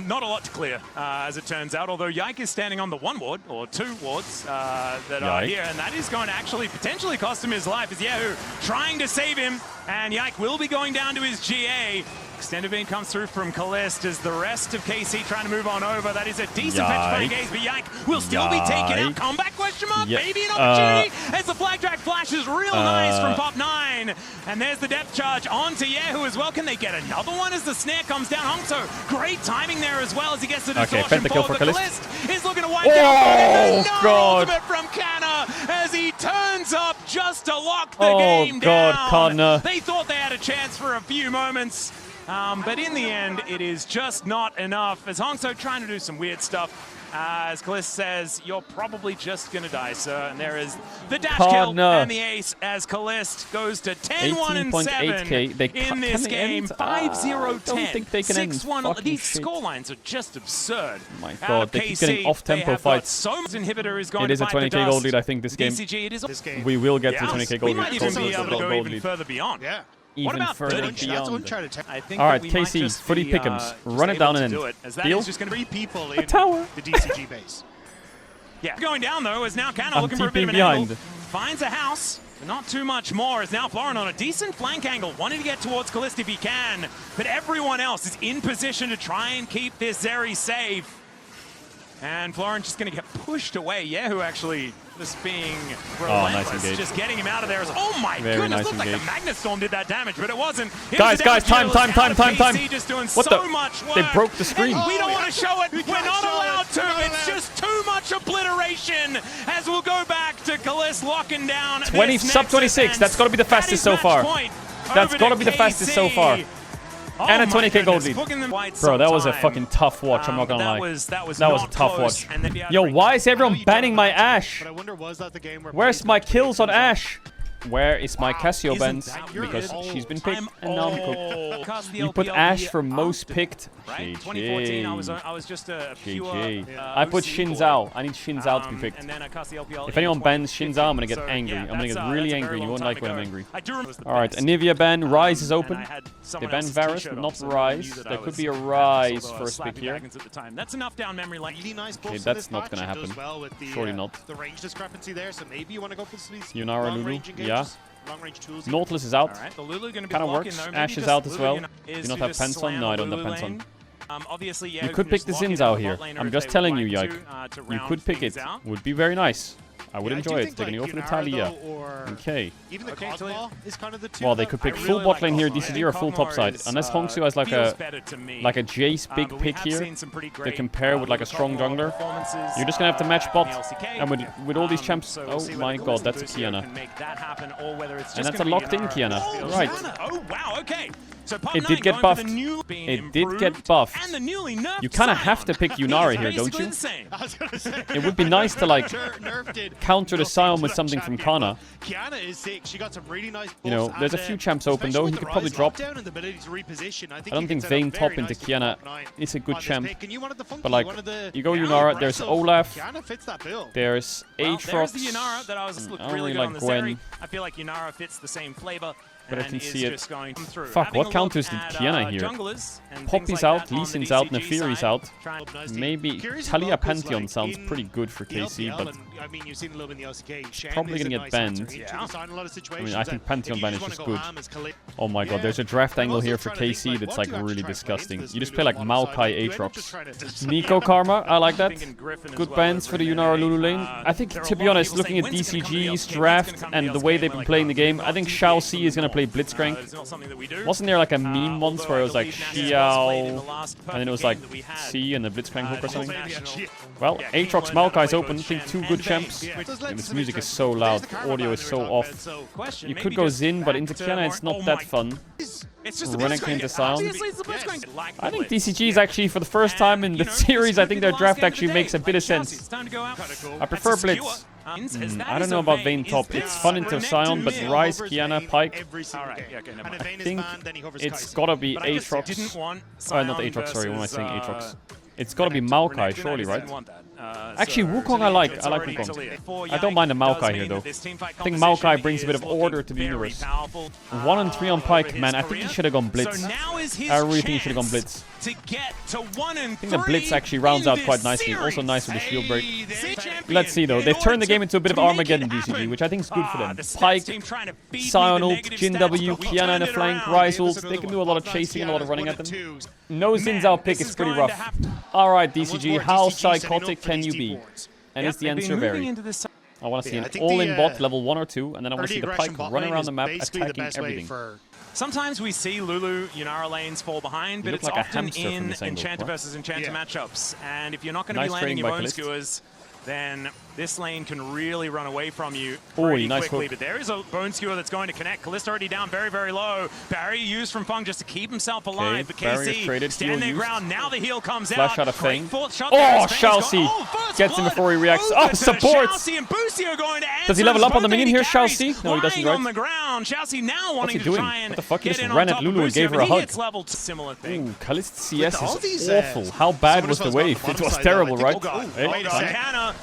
Not a lot to clear, as it turns out. Although Yike is standing on the 1 ward, or 2 wards that are here. And that is going to actually potentially cost him his life. As Yahoo trying to save him. And Yike will be going down to his GA. Extended beam comes through from Calist as the rest of KC trying to move on over. That is a decent fetch by Gaze, but Yike will still be taken out. Comeback question mark? Maybe an opportunity as the flag drag flashes real nice from Pop 9. And there's the depth charge onto Yahoo as well. Can they get another one as the snare comes down? Hongso, great timing there as well as he gets the distortion forward. But Calist is looking to wipe down. No ultimate from Kana as he turns up just to lock the game down. Kana. They thought they had a chance for a few moments. But in the end, it is just not enough. As Hongso trying to do some weird stuff, as Calist says, you're probably just going to die, sir. And there is the dash kill and the ace as Calist goes to 10-1-7 in this game. 5-0-10, don't think they can 6-1. These scorelines are just absurd. Oh my god, they keep getting off-tempo fights. So much inhibitor is going it is a 20k gold lead, I think, this game. DCG, it is We will get to 20k gold lead. We might even be able to go even further beyond. Yeah. Even further beyond. All right, KC, footy pick'ems. Run it down and then deal. Just going to be people in tower. The DCG base. Yeah, going down though is now Kana looking for a bit of an angle. Finds a house, but not too much more. Is now Florin on a decent flank angle, wanting to get towards Calist if he can, but everyone else is in position to try and keep this Zeri safe. And Florin just going to get pushed away. Yahoo actually just being relentless, just getting him out of there. Oh my goodness, looked like the Magnet Storm did that damage, but it wasn't. Guys, time. Just doing so much work. They broke the screen. We don't want to show it. We're not allowed to. It's just too much obliteration as we'll go back to Calist locking down 20, sub 26. That's got to be the fastest so far. That's got to be the fastest so far. And a 20k gold lead. Bro, that was a fucking tough watch, I'm not gonna lie. That was a tough watch. Yo, why is everyone banning my Ashe? Where's my kills on Ashe? Where is my Cassio bans? Because she's been picked and now I'm cooked. You put Ashe for most picked. Right? 2014, I was just a pure... I put Xin Zhao. I need Xin Zhao to be picked. If anyone bans Xin Zhao, I'm going to get angry. I'm going to get really angry, and you won't like when I'm angry. Alright, Anivia ban. Rise is open. They ban Varus, but not Rise. There could be a Rise first pick here. That's enough down memory lane. Okay, that's not going to happen. Surely not. Yunara Lulu, yeah. Nautilus is out. Kind of works. Ashe is out as well. Do you not have pens on? No, I don't have pens on. You could pick the Xin Zhao here. I'm just telling you, Yike. You could pick it. Would be very nice. I would enjoy it. They're going to open Italia. Okay. Well, they could pick full bot lane here, DCG, or full top side. Unless Hongsu has like a Jace big pick here that can pair with like a strong jungler. You're just going to have to match bot. And with all these champs... Oh my god, that's a Kiana. And that's a locked-in Kiana. Right. Oh, wow, okay. It did get buffed. It did get buffed. You kind of have to pick Yunara here, don't you? It would be nice to like counter the Sion with something from Kana. You know, there's a few champs open though. He could probably drop. I don't think Vayne top into Kiana is a good champ. But like, you go Yunara, there's Olaf, there's Aatrox. I don't really like Gwen. I feel like Yunara fits the same flavor. But I can see it. Fuck, what counters did Kiana here? Poppy's out, Lee Sin's out, Neferi's out. Maybe Talia Pantheon sounds pretty good for KC, but probably gonna get banned. I mean, I think Pantheon ban is just good. Oh my god, there's a draft angle here for KC that's like really disgusting. You just play like Maokai Aatrox. Nico Karma, I like that. Good bans for the Yunara Lulu lane. I think, to be honest, looking at DCG's draft and the way they've been playing the game, I think Shao C is gonna play Blitzcrank. Wasn't there like a meme once where it was like Xiao and then it was like C and the Blitzcrank hook or something? Well, Aatrox Maokai is open. I think two good champs. And this music is so loud. The audio is so off. You could go Xin, but into Kiana it's not that fun. Running into Sion. I think DCG is actually, for the first time in the series, I think their draft actually makes a bit of sense. I prefer Blitz. I don't know about Vayne top. It's fun into Sion, but Ryze, Kiana, Pyke. I think it's gotta be Aatrox. Not Aatrox, sorry. What am I saying? Aatrox. It's got to be Maokai, surely, right? Actually, Wukong I like. I like Wukong. I don't mind the Maokai here, though. I think Maokai brings a bit of order to the universe. 1 and 3 on Pyke, man. I think he should have gone Blitz. I really think he should have gone Blitz. I think the Blitz actually rounds out quite nicely. Also nice with the shield break. Let's see, though. They've turned the game into a bit of Armageddon DCG, which I think is good for them. Pyke, Sion ult, Jin W, Qiyana in the flank, Ryze ult. They can do a lot of chasing and a lot of running at them. No Xin Zhao pick is pretty rough. Alright, DCG, how psychotic can you be? And is the answer very? I want to see an all-in bot level 1 or 2, and then I want to see the Pyke run around the map attacking everything. Sometimes we see Lulu, Yunara lanes fall behind, but it's like often in Enchanter versus Enchanter matchups. And if you're not going to be landing your bone skewers, then this lane can really run away from you pretty quickly. But there is a bone skewer that's going to connect. Kalista already down very, very low. Barrier used from Feng just to keep himself alive. But KC stand their ground. Now the heal comes out. Flash out of Feng. Oh, Xiaoxi gets him before he reacts. Oh, supports! Does he level up on the minion here, Xiaoxi? No, he doesn't, right? Xiaoxi now wanting to try and what the fuck? He just ran at Lulu and gave her a hug. Ooh, Kalista CS is awful. How bad was the wave? It was terrible, right?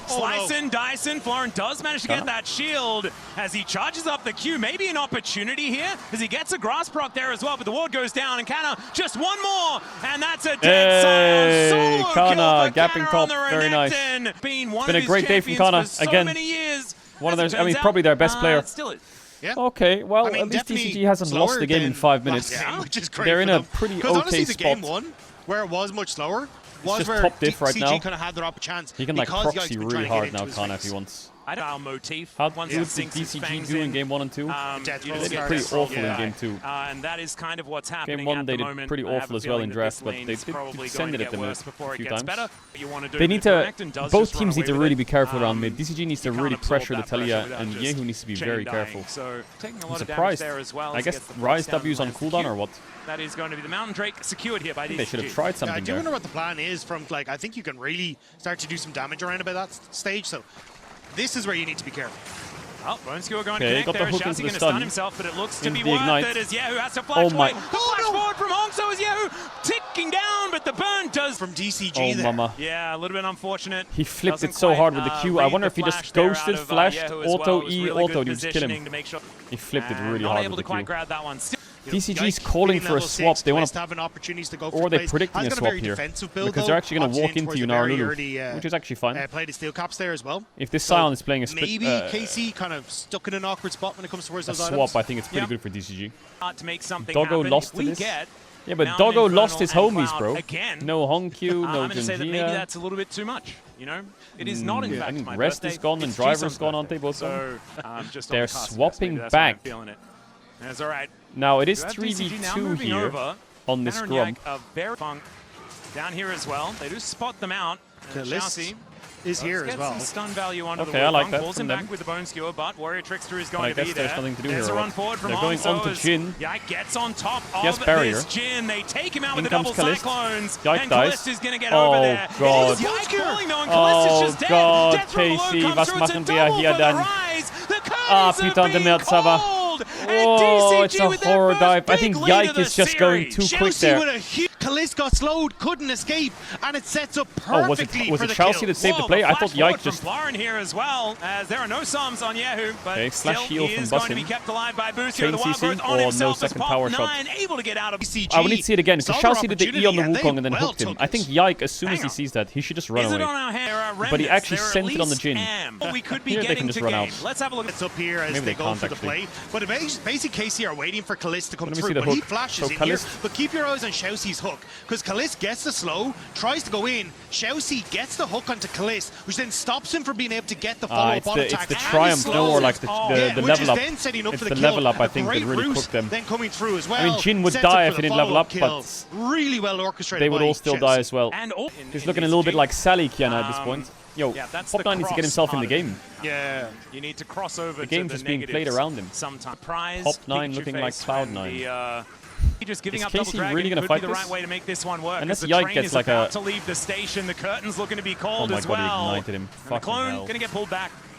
Slicing, Dyson, Florin does manage to get that shield as he charges up the Q. Maybe an opportunity here as he gets a grass proc there as well, but the ward goes down and Kana just one more, and that's a dead solo Kana gapping top, very nice. Been a great day from Kana again. One of those, I mean, probably their best player. Yeah. Okay, well, I mean, at least DCG hasn't lost the game in 5 minutes. Which is great. They're in a pretty okay honestly, the spot. Game 1, where it was much slower, was just where top diff right now. kind of had their chance. He can like proxy really hard now, Kana, if he wants. Motif. How good did DCG do in game 1 and 2? They did pretty awful in game 2. And that is kind of what's happening. Game 1 they did pretty awful as well in draft, but they descended at them a few times. They need to, both teams need to really be careful around mid. DCG needs to really pressure the Talia, and Yehu needs to be very careful. I'm surprised. I guess Ryze W's on cooldown or what? That is going to be the Mountain Drake secured here by DCG. They should have tried something there. I do wonder what the plan is from, like, I think you can really start to do some damage around about that stage, so this is where you need to be careful. Oh, Bone Skewer going to connect there. Xiaoxi going to stun himself, but it looks to be worth it as Yehu has to flash away. Flash forward from Hong, so is Yehu ticking down, but the burn does from DCG there. Mama. Yeah, a little bit unfortunate. He flipped it so hard with the Q. I wonder if he just ghosted, flashed, auto E, auto, he just kill him. He flipped it really hard with the Q. DCG's calling for a swap. They want to have an opportunity to go for or they're predicting a swap here because they're actually going to walk into Yunara Lulu, which is actually fine. Play the steel caps there as well. If this Sion is playing a split, maybe KC kind of stuck in an awkward spot when it comes towards those swap, I think it's pretty good for DCG. To make something Doggo lost to this. Yeah, but Doggo lost his homies, bro. No Hong Q, no Jinjia. Maybe that's a little bit too much. You know, it is not in fact. I think Rest is gone and Driver's gone, aren't they both? They're swapping back. That's all right. Now it is 3v2 here on this scrum. Down here as well. They do spot them out. Xiaoxi is here as well. Some stun value onto the I like that pulls him back with the Bone Skewer, but Warrior Trickster is going to be there. There's nothing to do here. They're going on to Jin. Yike gets on top of this Jin. They take him out with the double cyclones. Yike dies. Is going to get over there. God. Oh God, KC, was machen wir hier dann? Ah, Python de Merde, ça va. Oh, it's a horror dive. I think Yike is just going too quick there. Kalista got slowed, couldn't escape, and it sets up perfectly was it Xiaoxi that saved the play? I thought Yike just... Florin here as well, as there are no Psalms on Yehu, but slash heal from going to be kept alive by Boostio. Chain CC, or no second power shot. Able to get out of I would need to see it again, because Xiaoxi did the E on the Wukong and then hooked him. I think Yike, as soon as he sees that, he should just run away. But he actually sent it on the Jin. We could be here they can just run out. Let's have a look. It's up here as they go for the play. But basically KC are waiting for Kalista to come through. But he flashes in here. But keep your eyes on Xiaoxi's hook, because Kalista gets the slow, tries to go in. Xiaoxi gets the hook onto Kalista, which then stops him from being able to get the follow-up on attack. It's the triumph, no, or like the level up. It's the level up, I think, that really cooked them. Then coming through as well. I mean, Jin would die if he didn't level up, but really well orchestrated. They would all still die as well. He's looking a little bit like Sally Qiyana at this point. Yo, Pop9 needs to get himself in the game. Yeah, you need to cross over. The game's just being played around him. Pop9 looking like Cloud9. Just giving up Casey really going to fight the right way to make this one work. Unless Yike gets like a... to leave the station, the curtain's looking to be cold as well. Oh my god, he ignited him. The clone going to get pulled back.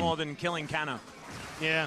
more than killing Canna. Yeah.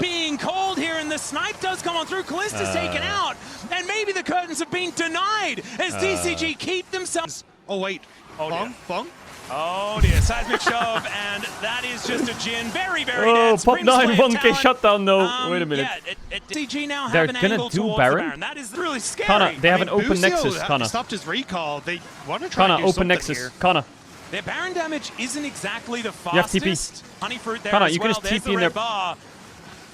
being called here, and the snipe does come on through. Callista's taken out, and maybe the curtains have been denied as DCG keep themselves. Oh, wait. Bong? Bong? Oh dear, seismic shove, and that is just a Jhin. Very, very Oh, dead. pop 9, 1k shutdown, no. Wait a minute. Yeah, DCG now They're have an gonna angle do towards Baron? the Baron. That is really scary. Kana, they have an open Busio Nexus, Kana. stopped his recall. They want to try Kana, and do open something Nexus. here. Kana. Their Baron damage isn't exactly the have TP. fastest. Honeyfruit there Kana, as you can well. just There's TP the in red there. bar.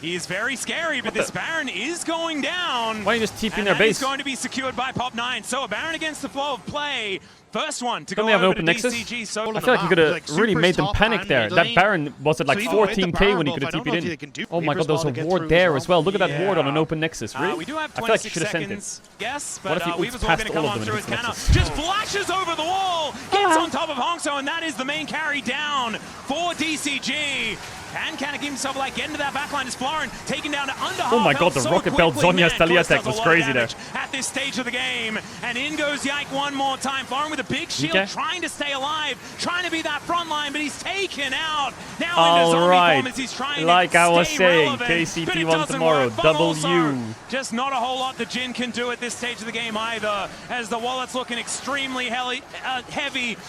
He is very scary, but this Baron is going down. Why are you just TPing their base? base? He's going to be secured by Pop9. So a Baron against the flow of play. First one to go Don't they have an over open to Nexus? DCG. So I feel like you could have really made them panic there. That Baron was at like 14k when he could have TP'd in. Oh my god, there was a ward there as well. Look at that ward on an open Nexus. Really? We do have I feel like you 26 should have sent it. seconds. Yes, What but if he Weaver's ults all going past to come all on of them through in his his counter. Nexus? Just flashes over the wall. Gets on top of Hongso, and that is the main carry down for DCG. And can give himself like getting to that backline is Florin taking down to under half. Oh my god, the so Rocket Belt quickly. Zhonya's Talia tech was crazy there. At this stage of the game, and in goes Yike one more time. Florin with a big shield, trying to stay alive, trying to be that front line, but he's taken out. Now into zombie performance, he's trying like to I was stay saying, relevant, KCP won tomorrow. Work, W. Just not a whole lot that Jin can do at this stage of the game either, as the wallet's looking extremely heavy.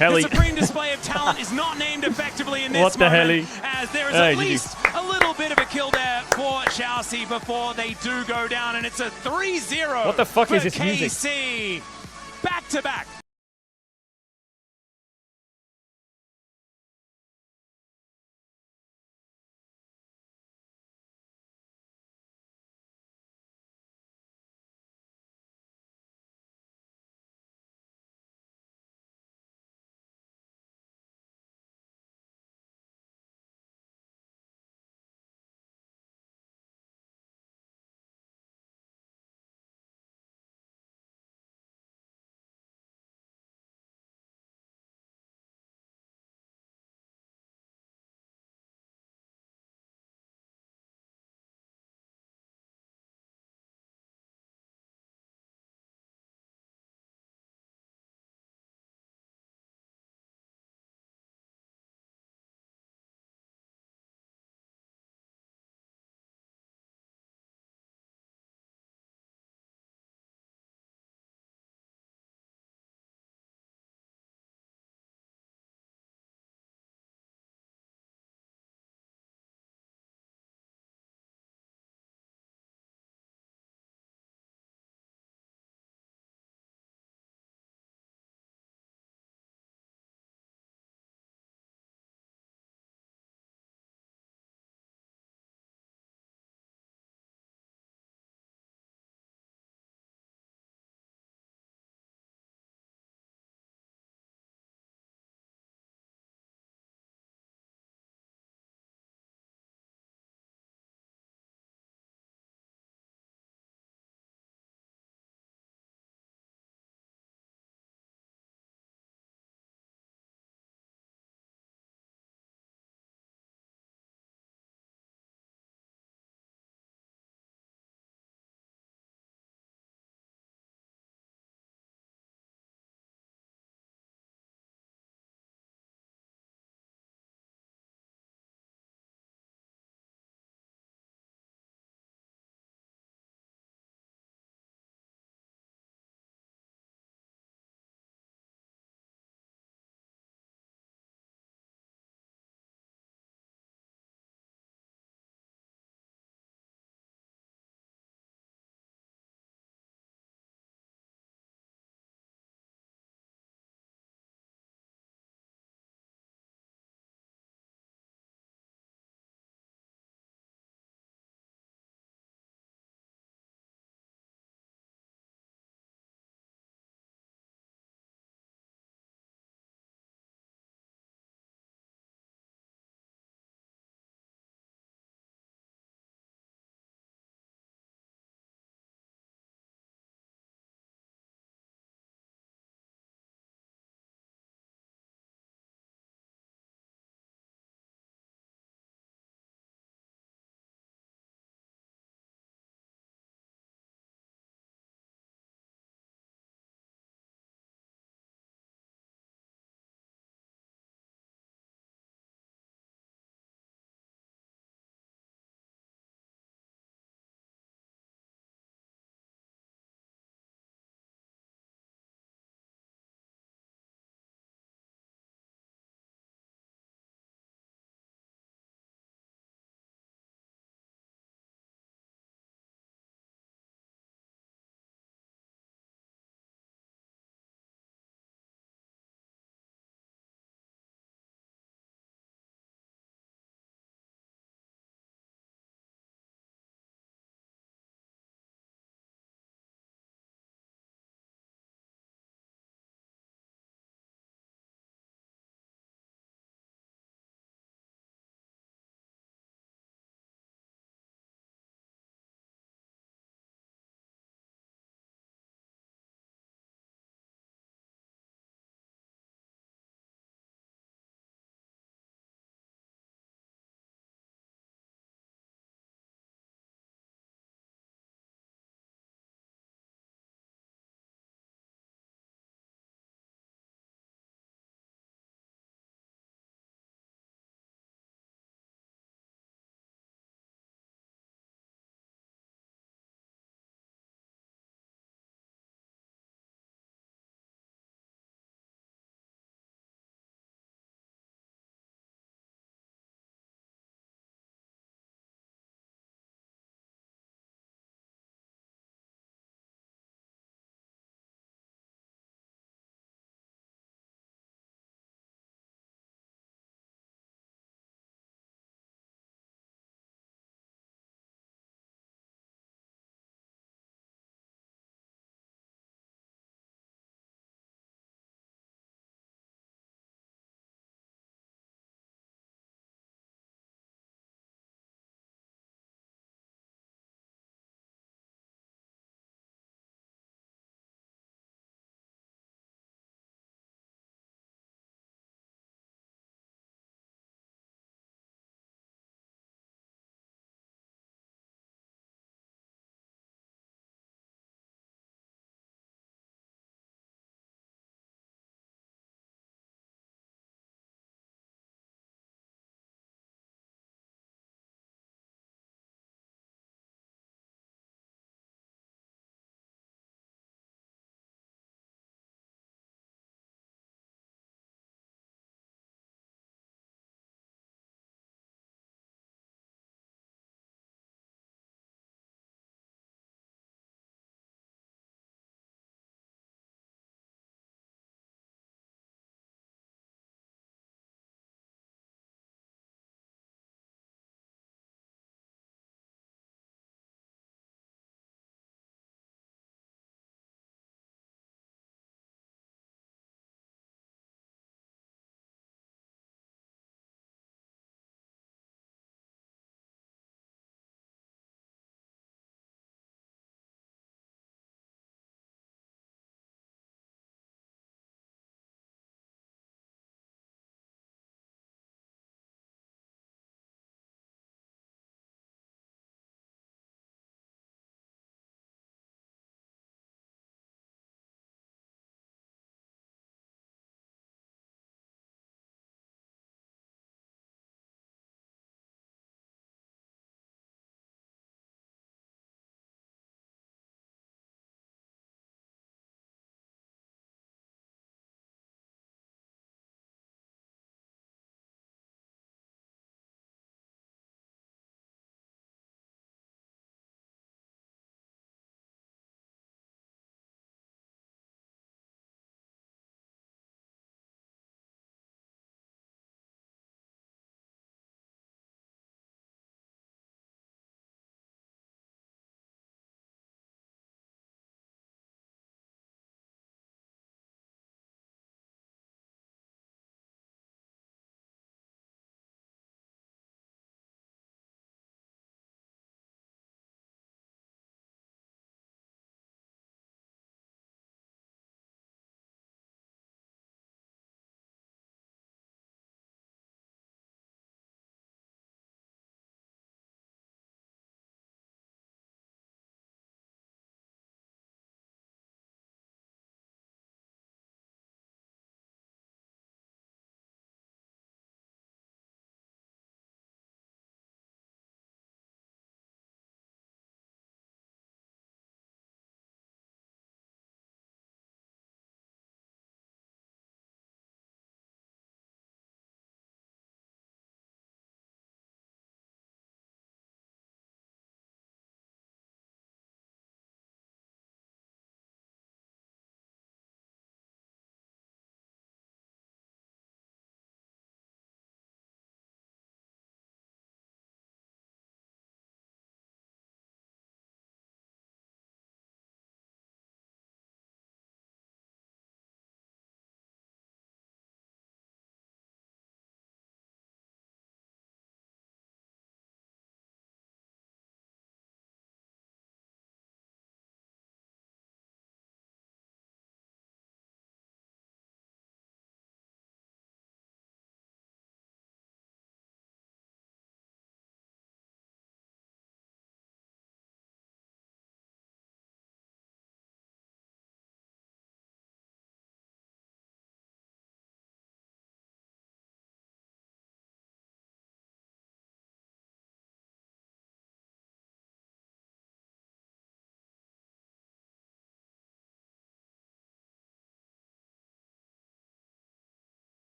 The supreme display of talent is not named effectively in this moment, as there is at least a little bit of a kill there for Xiaoxi before they do go down, and it's a 3-0. What the fuck is this KC. music? Back to back.